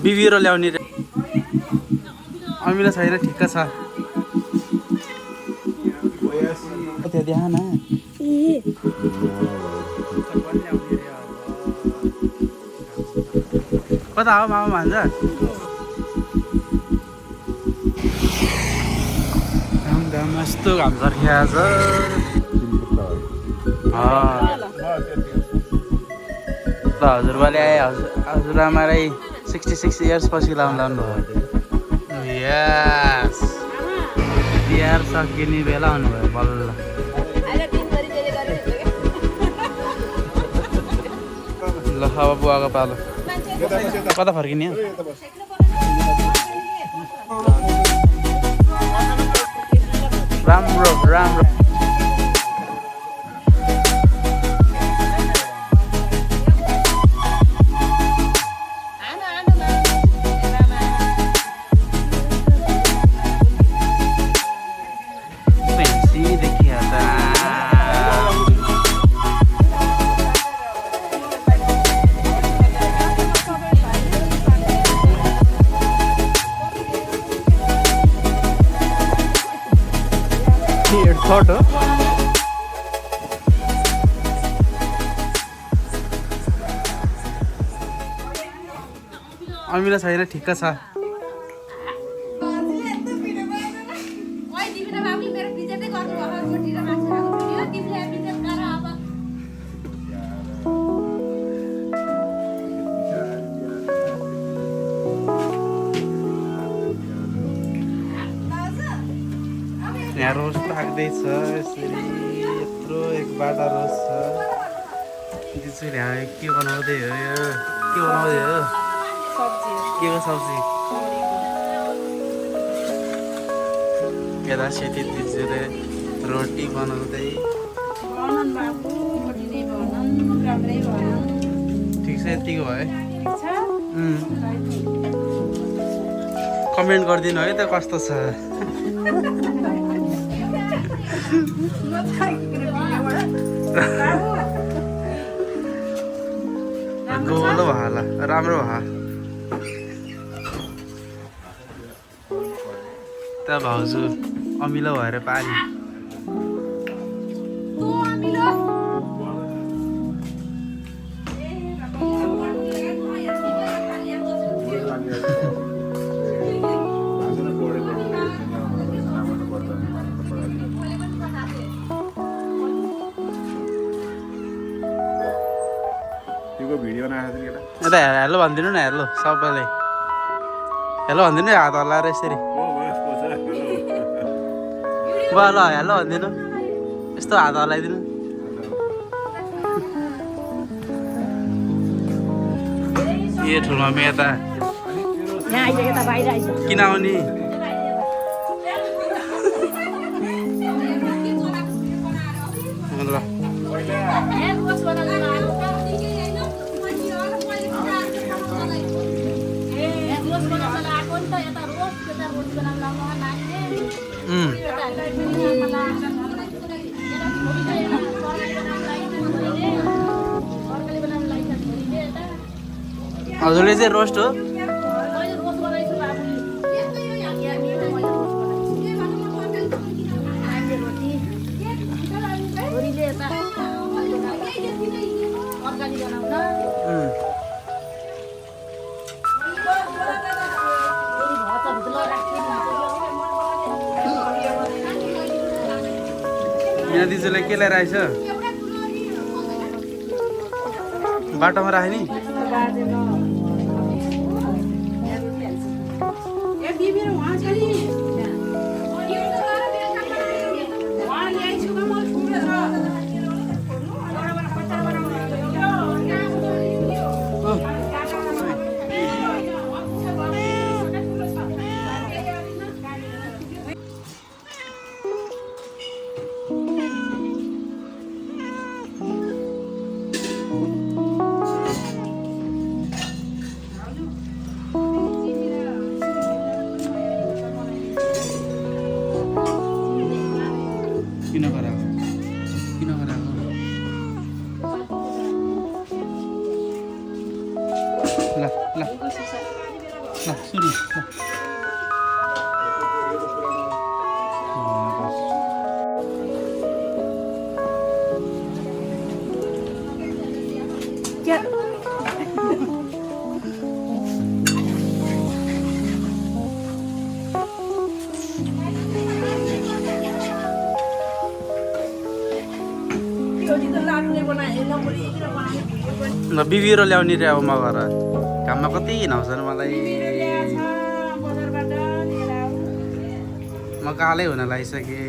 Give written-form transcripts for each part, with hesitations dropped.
बिबिरो ल्याउने रे अमिला छैन ठिक्क छ त्यो देखा न कता हो मामा भन्छ घाम यस्तो घाम सर्खिएको छ हजुरबाले आए हजुरआमालाई 66 इयर्स पछि लाउनु भयो यस तिहार सकिने बेला आउनुभयो बल्ल ल अब बुवाको पालो कता फर्किने राम्रो राम्रो छोटो अमिला छैन ठिक्क छ यहाँ रोज लाग्दैछ यसरी यत्रो एक बाटा रोज छ त्यसरी हामी के बनाउँदै हो यो के बनाउँदै हो के हो सब्जी यता सेती दिदीले रोटी बनाउँदै ठिक छ यतिको भयो कमेन्ट गरिदिनु है त कस्तो छ गोलो भाला राम्रो भा त भाउजू अमिलो भएर पानी यता हेलो भनिदिनु न हेलो सबैले हेलो भनिदिनु हात हल्लाएर यसरी बुवा ल हेलो भनिदिनु यस्तो हात हल्लाइदिनु ए ठुलो मम्मी यता किन आउने हजुरले चाहिँ रोस्ट हो यहाँ दिजुलाई के ल्याएर आएछ बाटोमा राखे नि ल ल ल सुरु ल ल बिबिरो ल्याउने रे अब म घर घाममा कति हिँडाउँछन् मलाई म कालै हुन लागिसकेँ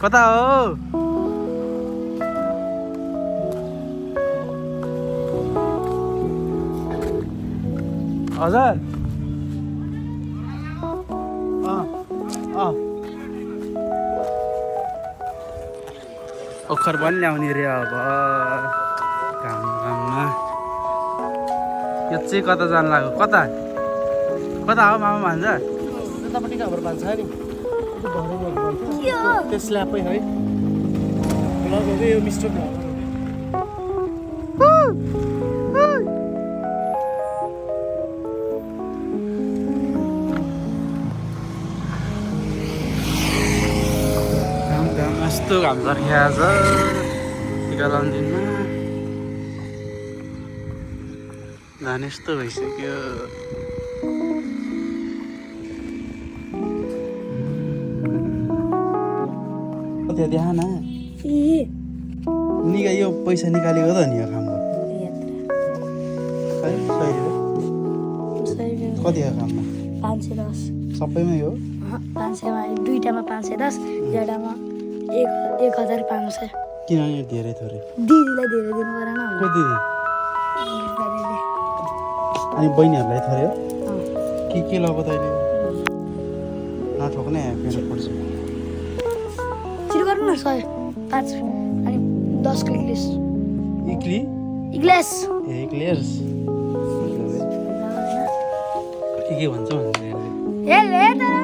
कता हो हजुर ओखर पनि ल्याउने रे अब घाममा यो चाहिँ कता जानु लाग्यो कता कता हो मामा भन्छ यतापट्टि हाम्रो भान्सा नि त्यो स्ल्यापै है लगेको यो मिस्टर यस्तो घाम छ टिका लाउने दिनमा धान यस्तो भइसक्यो त्यहाँ देखा न यो पैसा निकालेको त नि यो कामको कति हो काममा 510 सबैमै हो 500मा दुईटामा 510 एउटामा 1500 किन नि धेरै थोरै दिदीलाई धेरै दिनु परेन को दिदी अनि बहिनीहरूलाई थोरै हो के लगाएको त अहिले नठोक्ने मेरो पर्छ छिटो गर्नु न 100 5 अनि 10 क्लिक्स इग्लेस ए इग्लेस के भन्छ भन्ने ए ले तर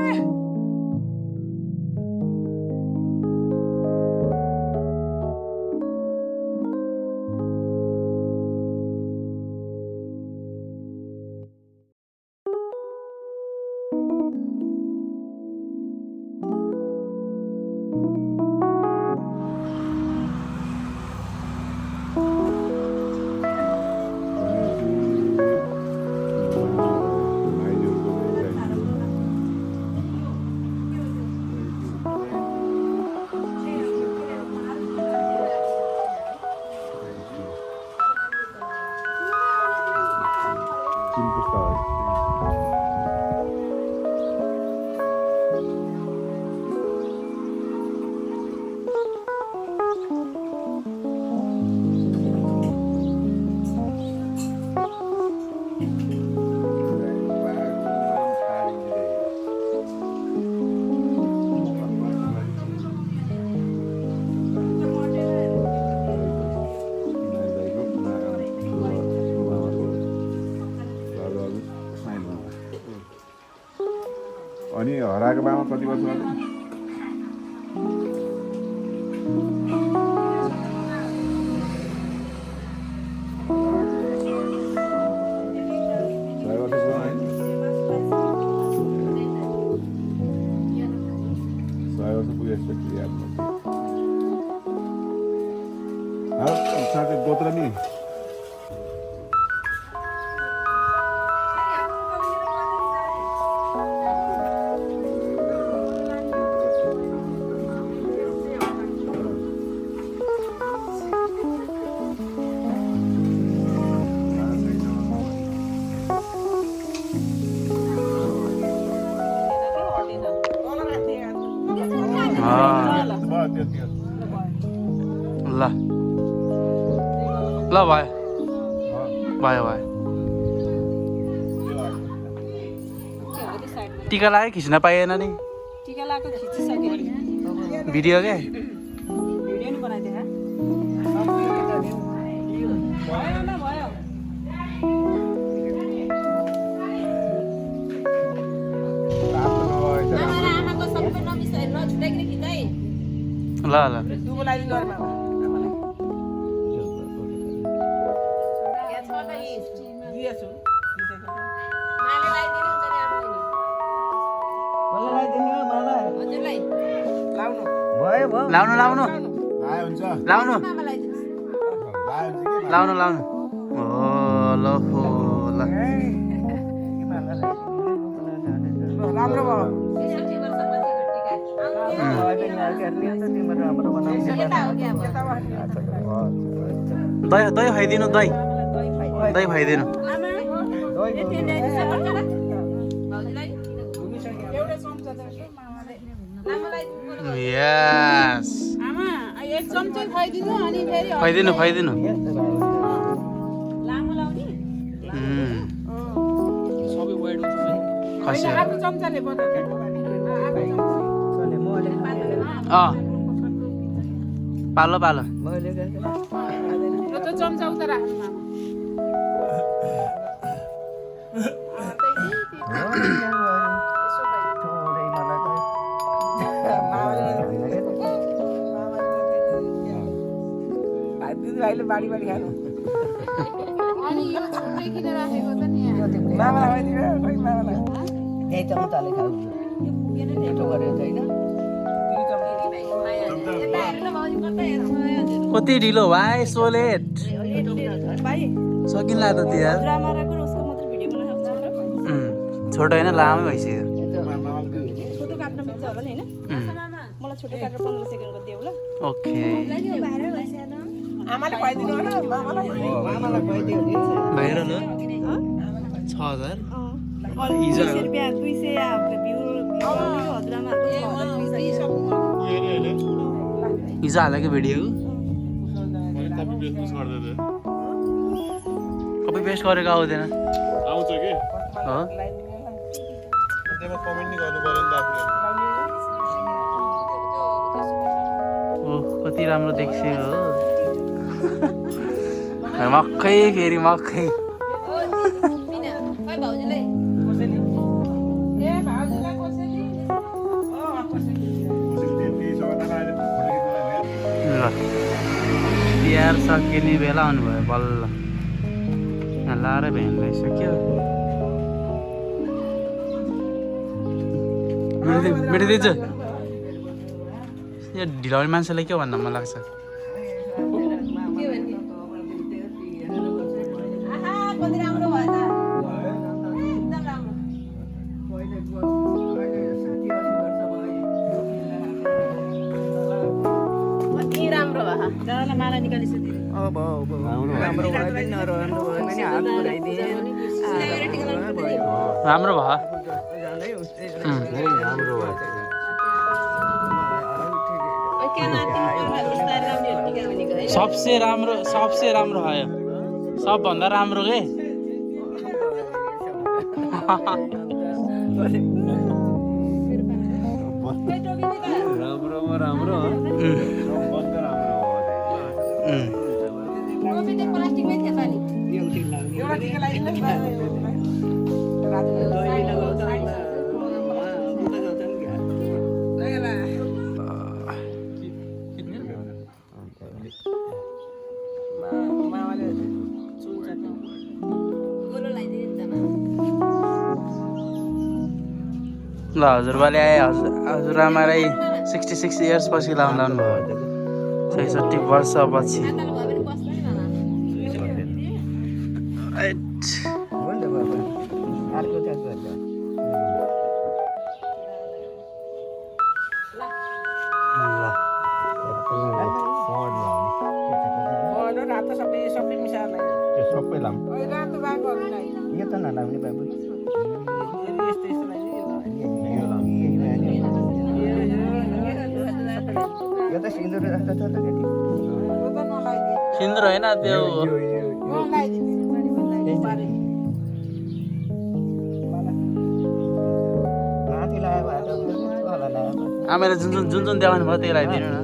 अनि हराएको बामा कति वर्ष भयो? साथै गोत्र नि ल ल भयो भयो भयो टिका लाग्यो खिच्न पाइएन नि टिका लगाएको खिचिसक्यो भिडियो क्या भिडियो नि बनाइदिए भयो न भयो आमाको सबै नमिसाइ ल ल दुगो लगाइदिनु अरे मामा आमालाई दिएछु लाउनु लाउनु लाउनु लाए हुन्छ लाउनु लाए हुन्छ कि लाउनु लाउनु ओ ल हो ल राम्रो भयो दही दही खुवाइदिनु दही दही खुवाइदिनु यस आमा एक चम्चा खुवाइदिनु अनि फेरि खुवाइदिनु खुवाइदिनु लामो लाउने खसी आफ्नो चम्चाले बनाएको अँ पालो पालो त्यो चम्चा उता राख्नु मामा भाइले बाडी बाडी खानु अनि यो छुट्टै किन राखेको त नि यहाँ? मामालाई खुवाइदिनु खोइ मामालाई यही चम्चाले खाऊ मिठो गरेर छैन कति ढिलो भाइ सो लेट भाइ सकिन्ला त तिहार ड्रामा राखेर उसको मात्र भिडियो बनाउन सक्छ छोटो होइन लामै भइसक्यो छोटो काट्न मिल्छ होला नि होइन मलाई छोटो काटेर 15 सेकेन्डको देऊ ल ओके आमाले खुवाइदिनु होला मामालाई मामालाई खुवाइदियो नि बाहिर ल 6000 हिजो 200 रुपैयाँ 200 भ्यू हिजो हालेको भिडियो कपी पेस्ट गरेको आउँदैन आउँछ कि हो त्यसमा कमेन्ट नि गर्नु पर्यो नि त आफूले ओ कति राम्रो देख्छु हो मक्खै फेरि मक्खै ल तिहार सकिने बेला आउनुभयो बल्ल यहाँ लाएर भ्यान भइसक्यो मिठो दिन्छ यो ढिलाउने मान्छेलाई के भन्न मन लाग्छ जरालाई माला निकालिसक्यो अब राम्रो भयो पनि नराम्रो भयो पनि हात पुऱ्याइदिए राम्रो भयो जाँदै उस्तै राम्रो भयो सबसे राम्रो भयो सबभन्दा राम्रो के राम्रो प्लास्टिकमै थियो त नि एउटा टिका लगाइदिनु मामाले चुन्छ गोलो लगाइदिनु नि त ल हजुरबाले आए हजुरआमालाई 66 इयर्स पछि लाउनु भयो 66 वर्षपछि भयो भने बस्नु नि मामा हो नि त बाबा अर्को काज गर्छ बडो रातो सबै मिसाएर लगाइदिनु सबै लाम ओइ रातो बाघहरू लगाइदिनु यो त नलाउने बाबु यस्तो यस्तो लगाइदिनु यो त सिन्दुर जस्तो छ त केटी यो त नलाइदिनु सिन्दुर होइन त्यो यो लगाइदिनु माथि लगाएको हात होला लगाएको आमाले जुन जुन जुन जुन देखाउनु भयो त्यही लगाइदिनु न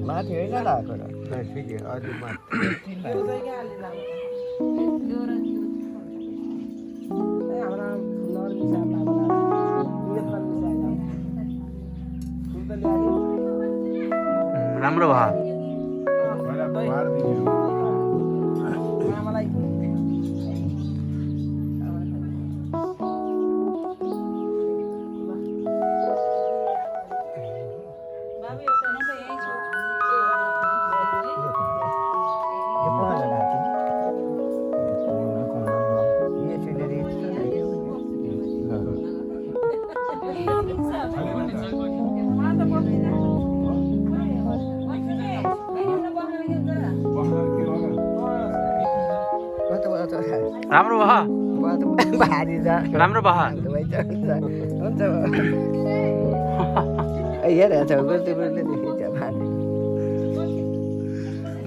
माथि होइन लगाएको र ठिकै अझै माथि राम्रो भयो राम्रो भयो राम्रो भयो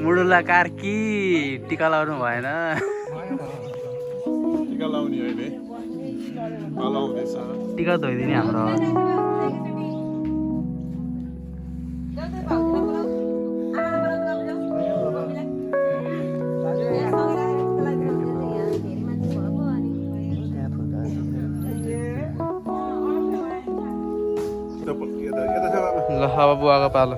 मुडुला कार्की टिका लाउनु भएन टिका लाउने अहिले लाउँदैछ टिका धोइदिने हाम्रो ल अब बुवाको पालो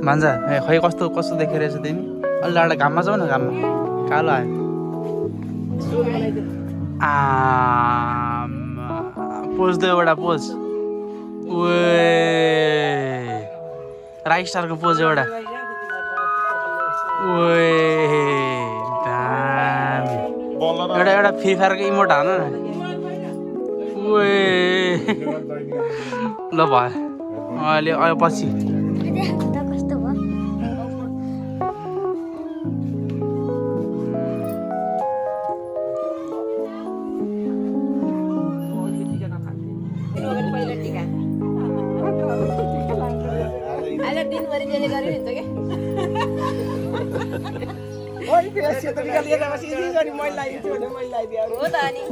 भान्जा खै कस्तो कस्तो देखिरहेछ तिमी अलि लाडा घाममा जाऊ न घाममा कालो आयो पोज दो एउटा पोज राइट स्टारको पोज एउटा एउटा एउटा फ्री फायरको इमोट हान न ल भयो अहिले पछि कस्तो भयो दिनभरि जेले गरिरहन्छ क्या हो त अनि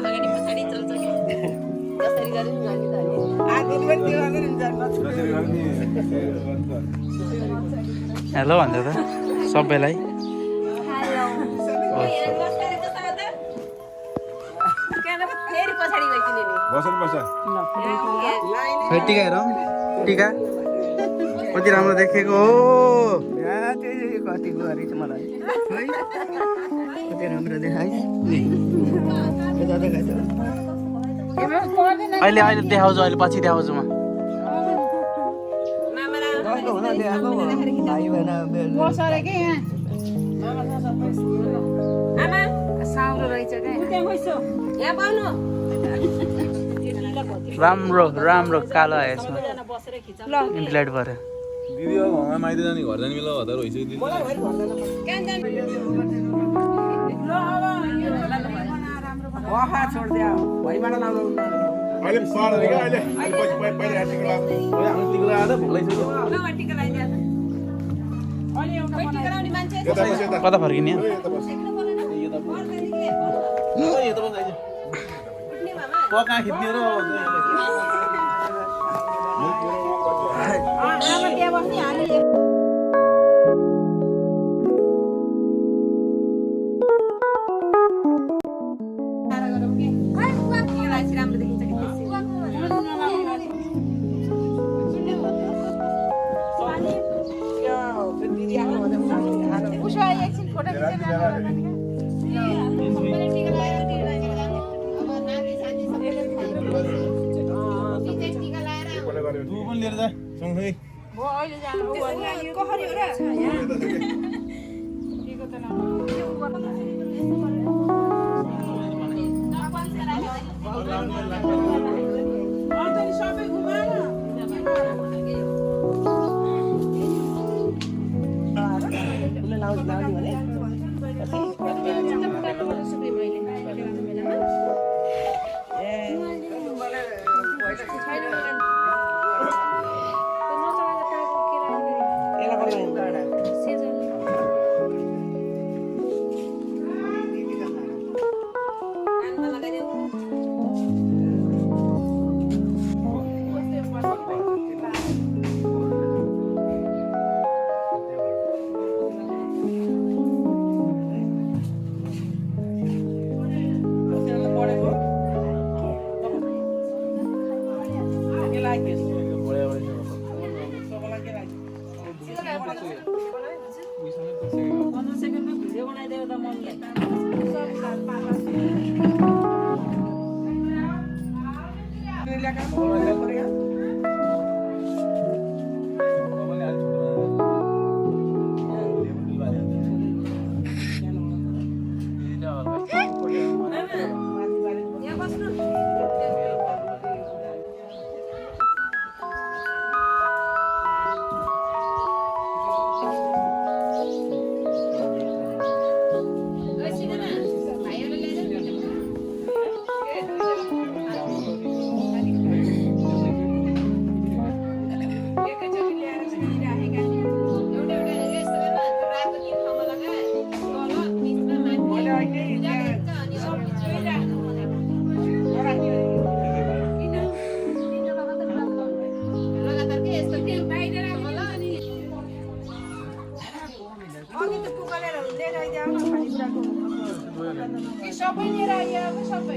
अगाडि पछाडि चल्छ क्या जसरी गरे पनि हेलो भन्छ त सबैलाई फेरि पछाडि गइदिने नि टिका हेरौँ टिका कति राम्रो देखेको हो कति गरेछ मलाई कति राम्रो देखाइस अहिले अहिले देखाउँछु अहिले पछि देखाउँछु म राम्रो राम्रो कालो आयो यसमा इन्टरनेट भएर दिदी अब घरमा माइती जाने घर जाने बेला हतार भइसक्यो दिदी अहिले सर क्या अहिले पछि पहिले टिका लाग्छ हाम्रो टिका लगाएर भुलाइसक्यो कता फर्किने पका खिच्ने र तँ पनि लिएर जा सँगसँगै कसरी हो र उसले लाउँछ भने सबै लिएर आइयो सबै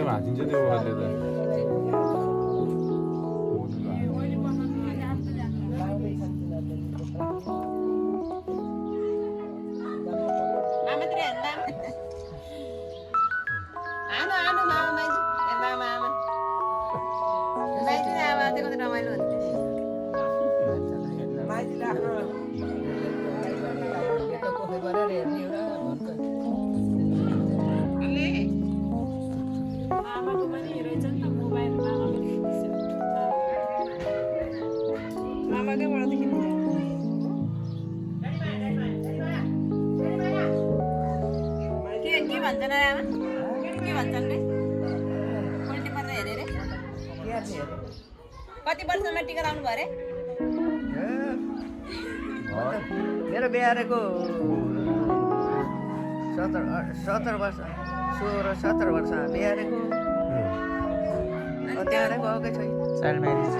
भाँचिन्छ त्यो ओखरले त कति वर्षमा टिका लाउनु भयो अरे मेरो बिहारेको 17 वर्ष 16-17 वर्ष हामी हेरेको त्यहाँ गएकै छैन चाइल्ड म्यारेज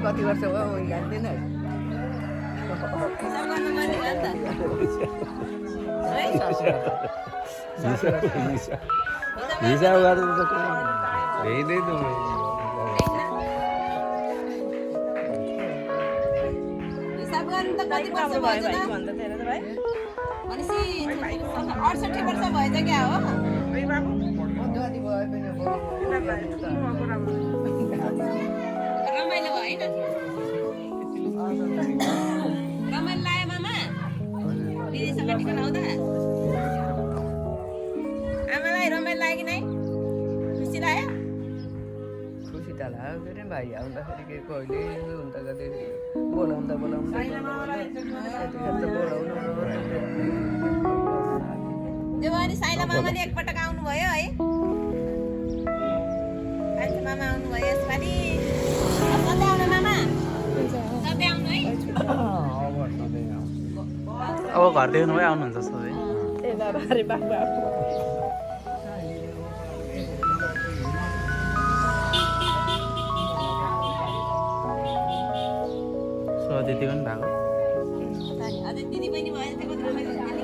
कति वर्ष भयो याद हिसाब गर्दा त भेट्दै त हिसाब गर्नु त कति वर्ष भएछ त भनेपछि 68 वर्ष भएछ क्या हो जति भयो रमाइलो भयो हैन रमाइलो लाग्यो मामा दिदीसँग टिका लाउँदा आमालाई रमाइलो लाग्यो कि नै खुसी लाग्यो खुसी त लाग्यो के अरे भाइ आउँदाखेरि के कहिले हुन त कतै बोलाउँदा त्यो भयो नि साइला मामाले एकपटक आउनुभयो है साइला मामा आउनुभयो यसपालि सधैँ आउनु मामा सधैँ आउनु है अब घरदेखि नभए आउनुहुन्छ सधैँ त्यति पनि भएको अझै दिदी बहिनी भयो त्यो कति रमाइलो हुन्छ नि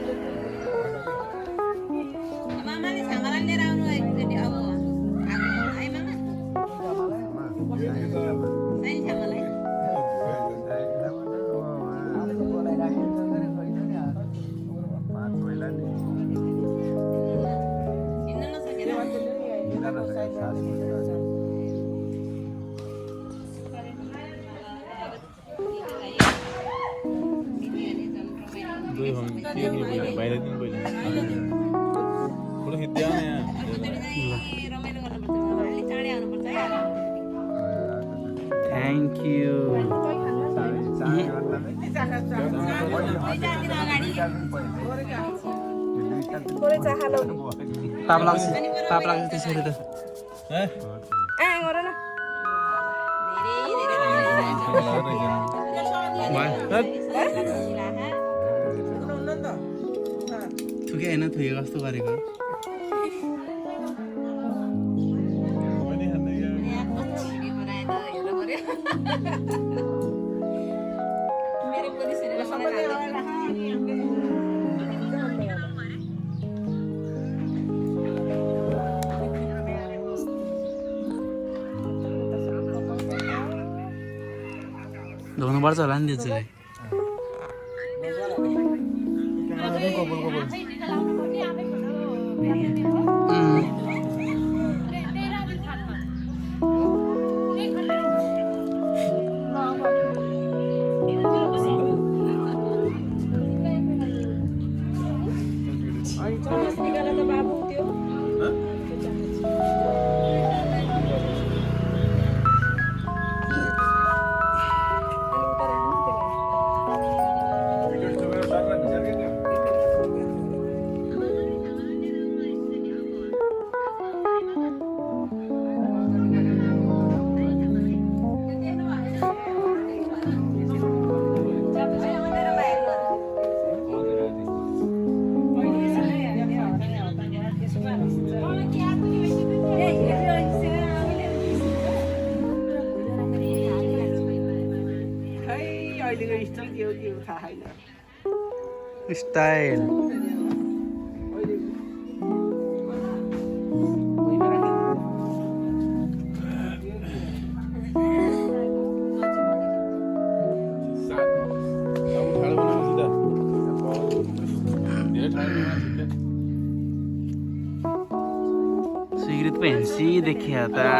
मामाले छामालाई लिएर आउनु एकचोटि अब है मामा साइली छामालाई हिँड्न नसकेर बाहिर दिन पहिले खिच्दै आउने रमाइलो गर्नुपर्छ अलिक चाँडै आउनुपर्छ है थ्याङ्क यू पाप लाग्छ त्यसरी त थुके होइन थुके कस्तो गरेको मेरो पनि धुनुपर्छ होला नि त्यो चाहिँ स्टाइल सिगरेट पे हेंसी देखिया था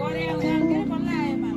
गरे आउँदा के बल्ल आयो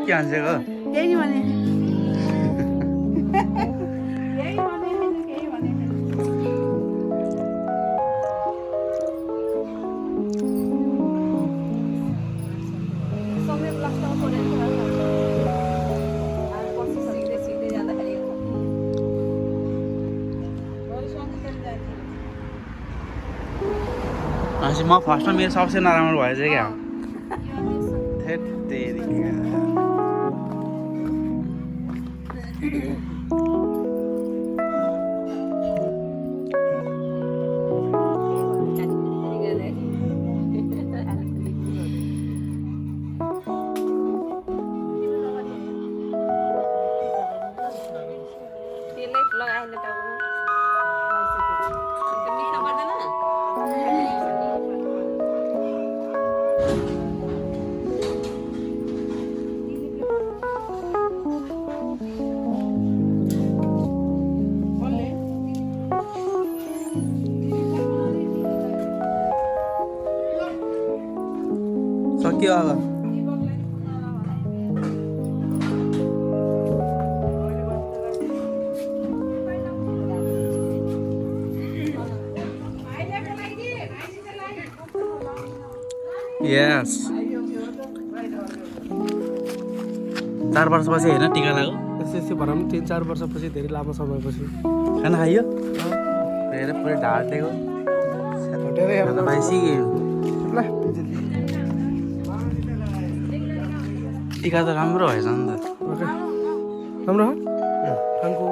के हान्छेको यही भने यही भने केही भने सँगै प्लास्टर परेको छ अब पछि सिक्दै सिक्दै जाँदाखेरि भनेपछि म फर्स्टमा मेरो सबसे नराम्रो भएछ क्या थेट तेरिका लगाएर टाउकोमा मिठो पर्दैन सक्यो अब यस 4 वर्षपछि होइन टिका लाग्यो यसै भनौँ 3-4 वर्षपछि धेरै लामो समयपछि खाना खाइयो हेर पुरै ढाँटेको भाइ सिक्यो टिका त राम्रो भएछ नि त राम्रो हो खानको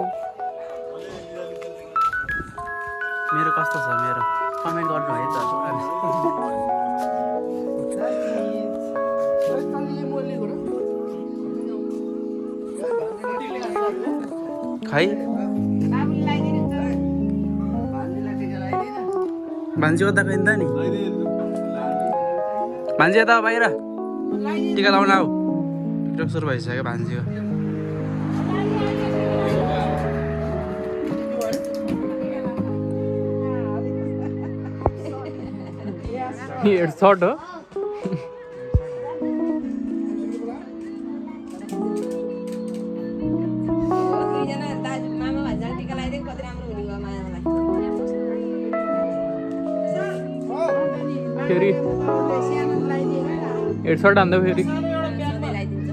मेरो कस्तो छ मेरो कमेन्ट गर्नु है त खै भान्जी कता गइन् त नि भान्जी यता बाहिर टिका लाउन आऊ टिकटक सुरु भइसक्यो भान्जीको सर्ट हो दुईजना दाजु मामा भान्जा टिका लगाइदियो कति राम्रो हुने भयो मामालाई फेरि हेड सर्ट हान्दा फेरि सधैँ लगाइदिन्छ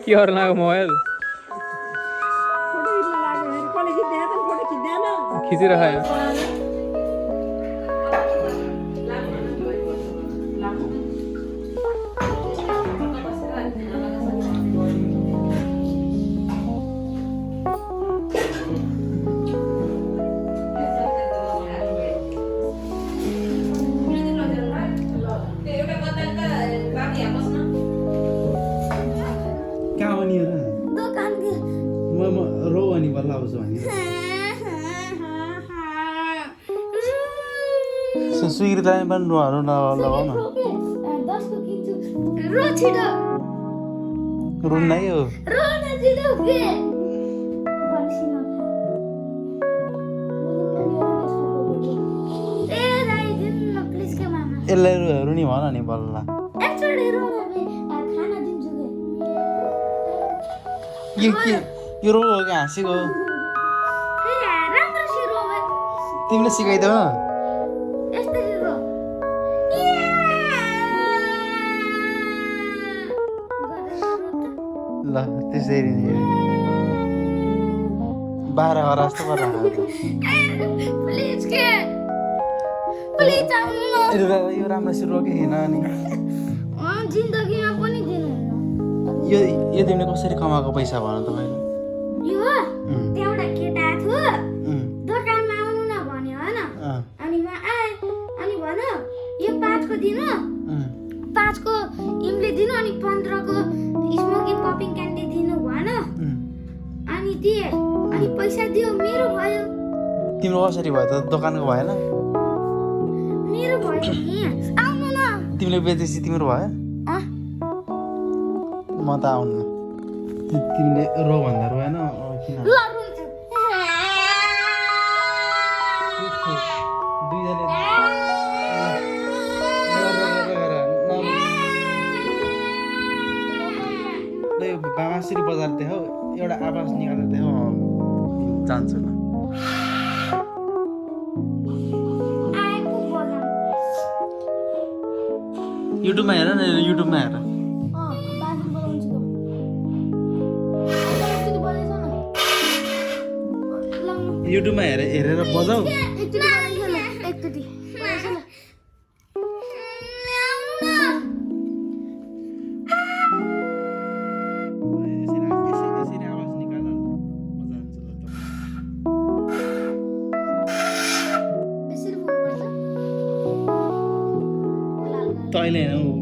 के गर्नु लाग्यो मोबाइल खिचिरहेको कहाँ आउने र दोकान म रो अनि बल्ल आउँछु भने सुइरलाई पनि रोहरू लगाउ न 10 को किन्छु रो छिटो रुन नै हो रो न छिटो के बर्सिन ए राई दिन न प्लिज के मामा यसलाई रुनी भन नि बल्ल एकचोटि रो न खाना दिन्छु के यो रो हो कि हाँसेको ए राम्रो से रो तिमीले सिकाइदेऊ यस्तै रो ल त्यसरी नि 12 घर जस्तो गरेर प्लिज के प्लिज यो राम्रोसित रोके होइन अनि जिन्दगीमा पनि दिनुहुन्न यो तिमीले कसरी कमाएको पैसा भन त मैले यो एउटा केटा थियो दोकानमा आउनु न भन्यो होइन अनि म आएँ अनि भन्यो यो 5 को दिनु 5 को इमली दिनु अनि 15 को स्मोकिङ पपिङ क्यान्डी दिनु भन्यो अनि दिए अनि पैसा दियो मेरो भयो तिम्रो कसरी भयो त दोकानको भएन मेरो भयो नि आउनु न तिमीले बेचेपछि तिम्रो भयो म त आउनु तिमीले रो भन्दा रोएन किन ल रुन्छु दुईजना कसरी बजार देखाऊ एउटा आवाज निकालेर देखाऊ जान्छु ल आएको बगान युट्युबमा हेर न युट्युबमा हेर बाजे बोलाउँछु त बोलेछ न ल युट्युबमा हेरेर बजाऊ एकचोटि बोलाउँछ ल एकचोटि बोलाउँछ ल यसरी आवाज निकाल न मजा आउँछ ल यसरी फोन गर्छ तैँले होइन